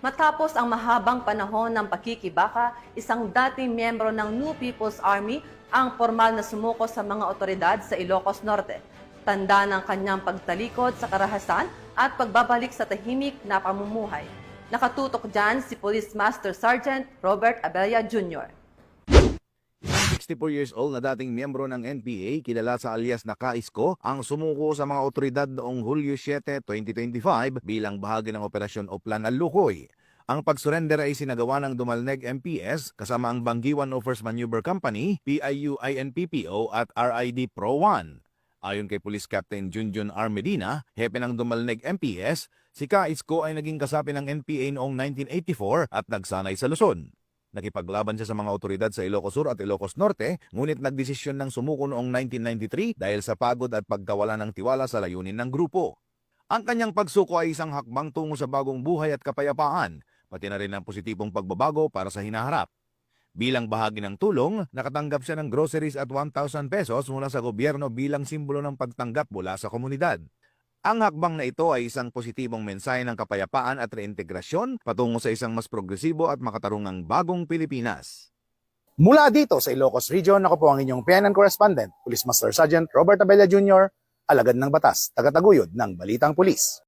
Matapos ang mahabang panahon ng pakikibaka, isang dating miyembro ng New People's Army ang formal na sumuko sa mga otoridad sa Ilocos Norte. Tanda ng kanyang pagtalikod sa karahasan at pagbabalik sa tahimik na pamumuhay. Nakatutok dyan si Police Master Sergeant Robert Abella Jr. 64 years old na dating miyembro ng NPA, kilala sa alias na Kaisko, ang sumuko sa mga otoridad noong Hulyo 7, 2025 bilang bahagi ng Operasyon Oplan Alukoy. Ang pagsurrender ay sinagawa ng Dumalneg MPS kasama ang Bangiwan Offers Maneuver Company, PIU-INPPO at RID Pro 1. Ayon kay Police Captain Junjun R. Medina, hepe ng Dumalneg MPS, si Kaisko ay naging kasapi ng NPA noong 1984 at nagsanay sa Luzon. Nakipaglaban siya sa mga otoridad sa Ilocos Sur at Ilocos Norte, ngunit nagdesisyon ng sumuko noong 1993 dahil sa pagod at pagkawala ng tiwala sa layunin ng grupo. Ang kanyang pagsuko ay isang hakbang tungo sa bagong buhay at kapayapaan, pati na rin ang positibong pagbabago para sa hinaharap. Bilang bahagi ng tulong, nakatanggap siya ng groceries at 1,000 pesos mula sa gobyerno bilang simbolo ng pagtanggap mula sa komunidad. Ang hakbang na ito ay isang positibong mensahe ng kapayapaan at reintegrasyon patungo sa isang mas progresibo at makatarungang bagong Pilipinas. Mula dito sa Ilocos Region, ako po ang inyong PNN Correspondent, Police Master Sergeant Robert Abella Jr., alagad ng batas, tagataguyod ng Balitang Pulis.